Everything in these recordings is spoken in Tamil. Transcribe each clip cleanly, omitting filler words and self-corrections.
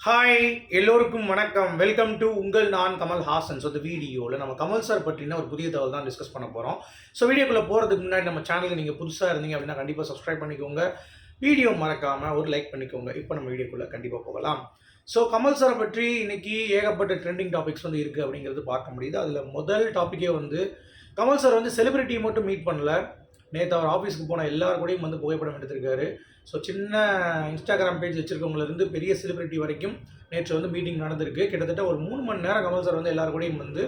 ஹாய் எல்லோருக்கும் வணக்கம். வெல்கம் டு உங்கள் நான் கமல் ஹாசன். ஸோ இந்த வீடியோவில் நம்ம கமல் சார் பற்றின ஒரு புதிய தகவல் தான் டிஸ்கஸ் பண்ண போகிறோம். ஸோ வீடியோக்குள்ளே போகிறதுக்கு முன்னாடி நம்ம சேனலுக்கு நீங்கள் புதுசாக இருந்தீங்க அப்படின்னா கண்டிப்பாக சப்ஸ்கிரைப் பண்ணிக்கோங்க. வீடியோ மறக்காமல் ஒரு லைக் பண்ணிக்கோங்க. இப்போ நம்ம வீடியோக்குள்ளே கண்டிப்பாக போகலாம். ஸோ கமல் சாரை பற்றி இன்னைக்கு ஏகப்பட்ட ட்ரெண்டிங் டாபிக்ஸ் வந்து இருக்குது அப்படிங்கிறது பார்க்க முடியுது. அதில் முதல் டாப்பிக்கே வந்து கமல் சார் வந்து செலிபிரிட்டி மட்டும் மீட் பண்ணல. நேற்று அவர் ஆஃபீஸ்க்கு போன எல்லார் கூடயும் வந்து புகைப்படம் எடுத்திருக்காரு. ஸோ சின்ன இன்ஸ்டாகிராம் பேஜ் வச்சுருக்கவங்களிருந்து பெரிய செலிபிரிட்டி வரைக்கும் நேற்று வந்து மீட்டிங் நடந்திருக்கு. கிட்டத்தட்ட ஒரு 3 மணி நேரம் கமல் சார் வந்து எல்லார் கூடயும் வந்து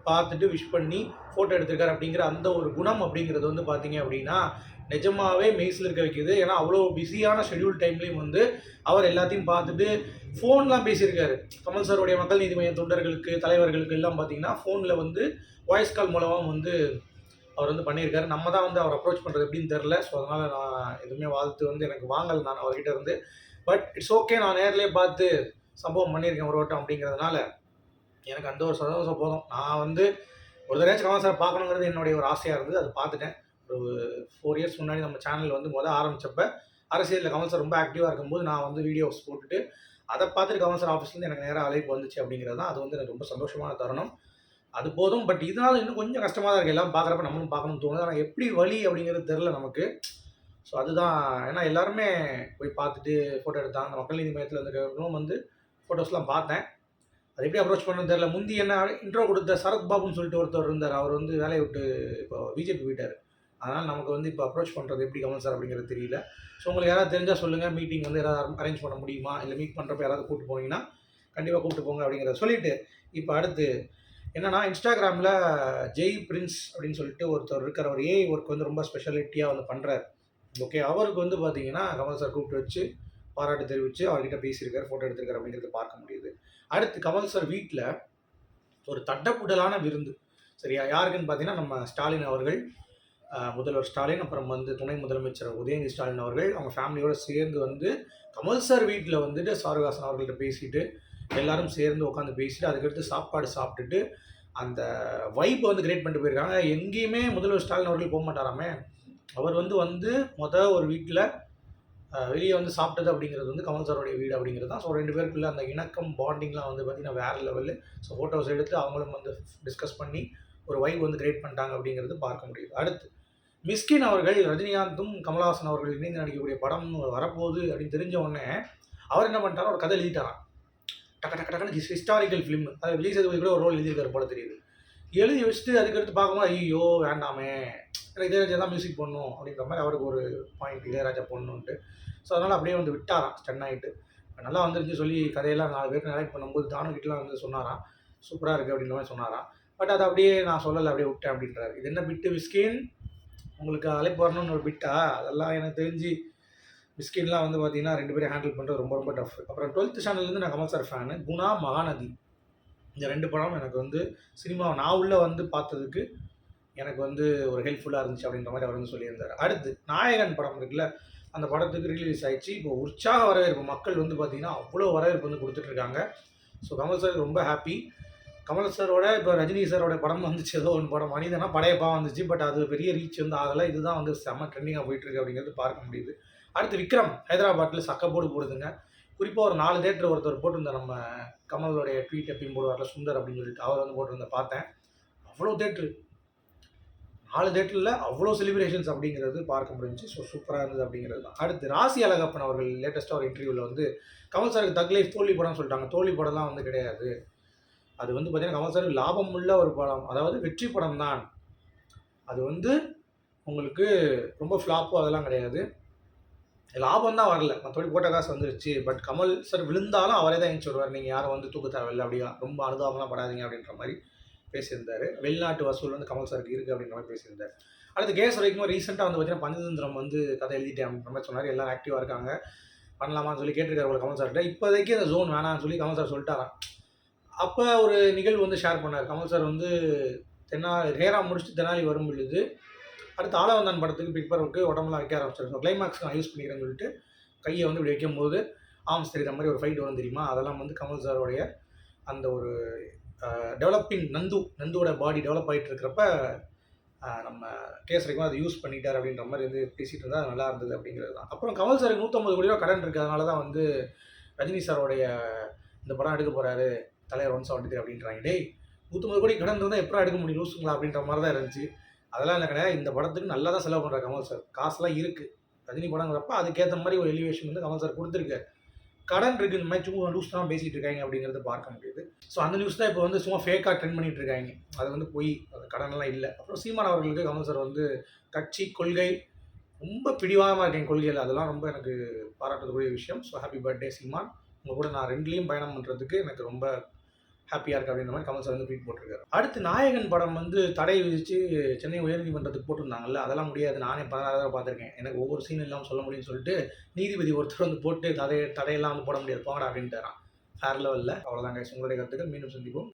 பார்த்துட்டு விஷ் பண்ணி ஃபோட்டோ எடுத்திருக்காரு. அப்படிங்கிற அந்த ஒரு குணம் அப்படிங்கிறது வந்து பார்த்தீங்க அப்படின்னா நிஜமாகவே மெய்சில் இருக்க வைக்கிது. ஏன்னா அவ்வளோ பிஸியான ஷெடியூல் டைம்லேயும் வந்து அவர் எல்லாத்தையும் பார்த்துட்டு ஃபோன்லாம் பேசியிருக்காரு. கமல் சாருடைய மக்கள் நீதி மைய தொண்டர்களுக்கு தலைவர்களுக்கு எல்லாம் பார்த்தீங்கன்னா ஃபோனில் வந்து வாய்ஸ் கால் மூலமாக வந்து அவர் வந்து பண்ணியிருக்காரு. நம்ம தான் வந்து அவர் அப்ரோச் பண்ணுறது எப்படின்னு தெரில. ஸோ அதனால் நான் எதுவுமே வாழ்த்து வந்து எனக்கு வாங்கலை நான் அவர்கிட்ட இருந்து. பட் இட்ஸ் ஓகே, நான் நேர்லேயே பார்த்து சம்பவம் பண்ணியிருக்கேன் ஒரு வட்டம் அப்படிங்கிறதுனால எனக்கு அந்த ஒரு சந்தோஷம் போதும். நான் வந்து ஒரு தடவையாச்சும் கமல் சார் பார்க்கணுங்கிறது என்னுடைய ஒரு ஆசையாக இருந்தது. அது பார்த்துட்டேன். ஒரு 4 இயர்ஸ் முன்னாடி நம்ம சேனல் வந்து ஆரம்பித்தப்ப அரசியலில் கமல் சார் ரொம்ப ஆக்டிவாக இருக்கும்போது நான் வந்து வீடியோஸ் போட்டுட்டு அதை பார்த்துட்டு கமல் சார் ஆஃபீஸ்லேருந்து எனக்கு நேராக அழைப்பு வந்துச்சு அப்படிங்கிறது தான். அது வந்து எனக்கு ரொம்ப சந்தோஷமான தருணம். அது போதும். பட் இதனால இன்னும் கொஞ்சம் கஷ்டமாக தான் இருக்குது. எல்லாம் பார்க்குறப்ப நம்மளும் பார்க்கணும்னு தோணுது. ஆனால் எப்படி வழி அப்படிங்கிறது தெரில நமக்கு. ஸோ அதுதான். ஏன்னா எல்லாருமே போய் பார்த்துட்டு ஃபோட்டோ எடுத்தாங்க. அந்த மக்கள் நீதி மையத்தில் இருந்துக்கிறவங்களும் வந்து ஃபோட்டோஸ்லாம் பார்த்தேன். அது எப்படி அப்ரோச் பண்ணணும்னு தெரில. முந்தி என்ன இன்ட்ரோ கொடுத்த சரத் பாபுன்னு சொல்லிட்டு ஒருத்தர் இருந்தார். அவர் வந்து வேலையை விட்டு இப்போ பிஜேபி போயிட்டார். அதனால் நமக்கு வந்து இப்போ அப்ரோச் பண்ணுறது எப்படி கமல் சார் அப்படிங்கிறது தெரியல. ஸோ உங்களுக்கு யாராவது தெரிஞ்சால் சொல்லுங்கள். மீட்டிங் வந்து யாராவது அரேஞ்ச் பண்ண முடியுமா? இல்லை மீட் பண்ணுறப்ப யாராவது கூப்பிட்டு போனீங்கன்னா கண்டிப்பாக கூப்பிட்டு போங்க அப்படிங்கிறத சொல்லிவிட்டு இப்போ அடுத்து என்னன்னா இன்ஸ்டாகிராமில் ஜெய் பிரின்ஸ் அப்படின்னு சொல்லிட்டு ஒருத்தர் இருக்கார். அவர் ஏஐ ஒர்க் வந்து ரொம்ப ஸ்பெஷாலிட்டியாக வந்து பண்ணுறாரு. ஓகே, அவருக்கு வந்து பார்த்தீங்கன்னா கமல் சார் கூப்பிட்டு வச்சு பாராட்டு தெரிவித்து அவர்கிட்ட பேசியிருக்காரு, ஃபோட்டோ எடுத்திருக்காரு அப்படிங்கிறத பார்க்க முடியுது. அடுத்து கமல் சார் வீட்டில் ஒரு தட்டப்புடலான விருந்து. சரியா? யாருக்குன்னு பார்த்தீங்கன்னா நம்ம ஸ்டாலின் அவர்கள், முதல்வர் ஸ்டாலின், அப்புறம் வந்து துணை முதலமைச்சர் உதயநிதி ஸ்டாலின் அவர்கள் அவங்க ஃபேமிலியோடு சேர்ந்து வந்து கமல் சார் வீட்டில் வந்துட்டு சாருகாசன் அவர்கள்ட்ட பேசிட்டு எல்லாரும் சேர்ந்து உட்காந்து பேசிட்டு அதுக்கடுத்து சாப்பாடு சாப்பிட்டுட்டு அந்த வைப்பை வந்து கிரியேட் பண்ணிட்டு போயிருக்காங்க. எங்கேயுமே முதல்வர் ஸ்டாலின் அவர்கள் போக மாட்டாராமே. அவர் வந்து ஒரு வீட்டில் வெளியே வந்து சாப்பிட்டது அப்படிங்கிறது வந்து கமல் சாரோடைய வீடு அப்படிங்கிறது தான். ஸோ 2 பேருக்குள்ள அந்த இணக்கம் பாண்டிங்லாம் வந்து பார்த்திங்கன்னா வேறு லெவலு. ஸோ ஃபோட்டோஸ் எடுத்து அவங்களும் வந்து டிஸ்கஸ் பண்ணி ஒரு வைப் வந்து கிரியேட் பண்ணிட்டாங்க அப்படிங்கிறது பார்க்க முடியுது. அடுத்து மிஸ்கின் அவர்கள் ரஜினிகாந்தும் கமல்ஹாசன் அவர்கள் இணைந்து நடிக்கக்கூடிய படம் வரப்போகுது அப்படின்னு தெரிஞ்ச உடனே அவர் என்ன பண்ணிட்டாரோ ஒரு கதை எழுதிட்டாராம். டக்குன்னு ஹிஸ்டாரிக்கல் ஃபிலிம். அது விஜய் சேதுபதி கூட ஒரு ரோல் எழுதியிருக்காரு போல தெரியுது. எழுதி வச்சுட்டு அதுக்கடுத்து பார்க்கும்போது ஐயோ வேண்டாமே, இளையராஜா தான் மியூசிக் பண்ணணும் அப்படின்ற மாதிரி அவருக்கு ஒரு பாயிண்ட், இளையராஜா பண்ணணுன்ட்டு. ஸோ அதனால் அப்படியே வந்து விட்டாராம் ஸ்டன் ஆகிட்டு. நல்லா வந்துருச்சு சொல்லி கதையெல்லாம் 4 பேருக்கு நரேட் பண்ணும்போது தானுக்கிட்டலாம் வந்து சொன்னாராம், சூப்பராக இருக்குது அப்படின்ற மாதிரி சொன்னாராம். பட் அதை அப்படியே நான் சொல்லலை, அப்படியே விட்டேன் அப்படின்றாரு. இது என்ன பிட்டு மிஸ்கின், உங்களுக்கு அழைப்பு வரணும்னு ஒரு பிட்டா? அதெல்லாம் எனக்கு தெரிஞ்சு மிஸ்கின்லாம் வந்து பார்த்தீங்கன்னா 2 பேரும் ஹேண்டில் பண்ணுறது ரொம்ப ரொம்ப டஃப். அப்புறம் 12th ஸ்டாண்டர்ட்லேருந்து நான் கமல் சார் ஃபேனு. குணா, மகாநதி இந்த 2 படம் எனக்கு வந்து சினிமாவை நான் உள்ளே வந்து பார்த்ததுக்கு எனக்கு வந்து ஒரு ஹெல்ப்ஃபுல்லாக இருந்துச்சு அப்படின்ற மாதிரி அவர் வந்து சொல்லியிருந்தார். அடுத்து நாயகன் படம் இருக்குல்ல, அந்த படத்துக்கு ரிலீஸ் ஆகிடுச்சு. இப்போ உற்சாக வரவேற்பு, மக்கள் வந்து பார்த்திங்கன்னா அவ்வளோ வரவேற்பு வந்து கொடுத்துட்ருக்காங்க. ஸோ கமல் சார் ரொம்ப ஹாப்பி. கமல் சாரோட இப்போ ரஜினி சாரோட படம் வந்துச்சு, ஏதோ ஒன்று படம் மனிதனா படையப்பா வந்துச்சு. பட் அது பெரிய ரீச் வந்து ஆகலை. இதுதான் வந்து செம்ம ட்ரெண்டிங்காக போயிட்டுருக்கு அப்படிங்கிறது பார்க்க முடியுது. அடுத்து விக்ரம் ஹைதராபாத்தில் சக்கப்போடு போடுதுங்க. குறிப்பாக ஒரு 4 தேட்டர் ஒருத்தர் போட்டிருந்தார். நம்ம கமலோடைய ட்வீட் எப்பயும் போடுவார்ல சுந்தர் அப்படின்னு சொல்லிட்டு, அவர் வந்து போட்டிருந்த பார்த்தேன். அவ்வளோ தேட்ரு, 4 தேட்டரில் அவ்வளோ செலிப்ரேஷன்ஸ் அப்படிங்கிறது பார்க்க முடிஞ்சிச்சு. ஸோ சூப்பராக இருந்தது அப்படிங்கிறது தான். அடுத்து ராசி அழகப்பன் அவர்கள் லேட்டஸ்ட்டாக ஒரு இன்டர்வியூவில் வந்து கமல் சாருக்கு தக் லைஃப் தோல்வி படம்னு சொல்லிட்டாங்க. தோல்வி படம்லாம் வந்து கிடையாது. அது வந்து பார்த்தீங்கன்னா கமல் சாருக்கு லாபம் உள்ள ஒரு படம், அதாவது வெற்றி படம் தான். அது வந்து உங்களுக்கு ரொம்ப ஃப்ளாப்போ அதெல்லாம் கிடையாது. லாபம் தான் வரல, மற்றபடி போட்ட காசு வந்துருச்சு. பட் கமல் சார் விழுந்தாலும் அவரே தான் எழுந்துச்சு வருவார். நீங்கள் யாரும் வந்து தூக்க தேவையில்லை, அப்படியா ரொம்ப அனுதாபம்லாம் படாதீங்க அப்படின்ற மாதிரி பேசியிருந்தார். வெளிநாட்டு வசூல் வந்து கமல் சாருக்கு இருக்குது அப்படின்ற மாதிரி பேசியிருந்தார். அடுத்து கேஸ் வரைக்கும் ரீசெண்டாக வந்து பார்த்தீங்கன்னா பஞ்சதந்திரம் வந்து கதை எழுதிட்டேன் அப்படின்ற மாதிரி சொன்னார். எல்லோரும் ஆக்டிவாக இருக்காங்க, பண்ணலாமான்னு சொல்லி கேட்டிருக்காரு கமல் சார்கிட்ட. இப்போதைக்கு அந்த ஜோன் வேணான்னு சொல்லி கமல் சார் சொல்லிட்டாராம். அப்போ ஒரு நிகழ்வு வந்து ஷேர் பண்ணார். கமல் சார் வந்து ஹேரா முடிச்சுட்டு தெனாலி வரும் பொழுது அடுத்து ஆளவந்தான் படத்துக்கு பிக்பருக்கு உடம்புலாம் வைக்க ஆரம்பிச்சிருக்கோம். கிளைமேக்ஸ் நான் யூஸ் பண்ணிக்கிறேன்னு சொல்லிட்டு கையை வந்து இப்படி வைக்கும்போது ஆம்ஸ் தெரியுற மாதிரி ஒரு ஃபைட் வரும் தெரியுமா? அதெல்லாம் வந்து கமல் சாரோடைய அந்த ஒரு டெவலப்பிங் நந்துவோட பாடி டெவலப் ஆகிட்டு இருக்கிறப்ப நம்ம கேசரிக்கும் அதை யூஸ் பண்ணிட்டார் அப்படின்ற மாதிரி வந்து பேசிகிட்டு இருந்தால் அது நல்லா இருந்தது அப்படிங்கிறது தான். அப்புறம் கமல் சாருக்கு 150 கோடி ரூபா கடன் இருக்குது. அதனால தான் வந்து ரஜினி சாரோடைய இந்த படம் எடுக்க போகிறாரு தலைவர் 173 அப்படின்றாங்க. டேய் 150 கோடி கடன் இருந்தால் எப்படா எடுக்க முடியும் லூசுங்களா அப்படின்ற மாதிரி தான் இருந்துச்சு. அதெல்லாம் இல்லை கிடையாது. இந்த படத்துக்கு நல்லா தான் செலவு பண்ணுறாரு கமல் சார். காசுலாம் இருக்குது. ரஜினி படங்கிறப்ப அதுக்கேற்ற மாதிரி ஒரு எலிவேஷன் வந்து கமல் சார் கொடுத்துருக்காரு. கடன் இருக்குது, இந்த மாதிரி சும்மா லூஸ் தான் பேசிகிட்டு இருக்காங்க அப்படிங்கிறத பார்க்க முடியுது. ஸோ அந்த நியூஸ் தான் இப்போ வந்து சும்மா ஃபேக்காக ட்ரெண்ட் பண்ணிட்டு இருக்காங்க. அது வந்து பொய், அது கடன்லாம் இல்லை. அப்புறம் சீமான் அவர்களுக்கு கமல் சார் வந்து கட்சி கொள்கை ரொம்ப பிடிவாதமாக இருக்கேன் கொள்கையில். அதெல்லாம் ரொம்ப எனக்கு பாராட்டக்கூடிய விஷயம். ஸோ ஹாப்பி பர்த்டே சீமான். உங்கள் கூட நான் 2லேயும் பயணம் பண்ணுறதுக்கு எனக்கு ரொம்ப ஹாப்பியாக இருக்குது அப்படின்ற மாதிரி கமல் சார் வந்து ட்வீட் போட்டிருக்காரு. அடுத்து நாயகன் படம் வந்து தடை விதித்து சென்னை உயர்நீதிமன்றத்துக்கு போட்டிருந்தாங்கல்ல, அதெல்லாம் முடியாது. நானே 16 தடவை பார்த்துருக்கேன். எனக்கு ஒவ்வொரு சீன் இல்லாமல் சொல்ல முடியும்னு சொல்லிட்டு நீதிபதி ஒருத்தர் வந்து போட்டு தடையெல்லாம் வந்து போட முடியாது போங்கடா அப்படின்ட்டாரான். ஃபேர் லெவலில். அவ்வளோதான் கைஸ், உங்களுடைய கருத்துக்கள். மீண்டும் சந்திப்போம்.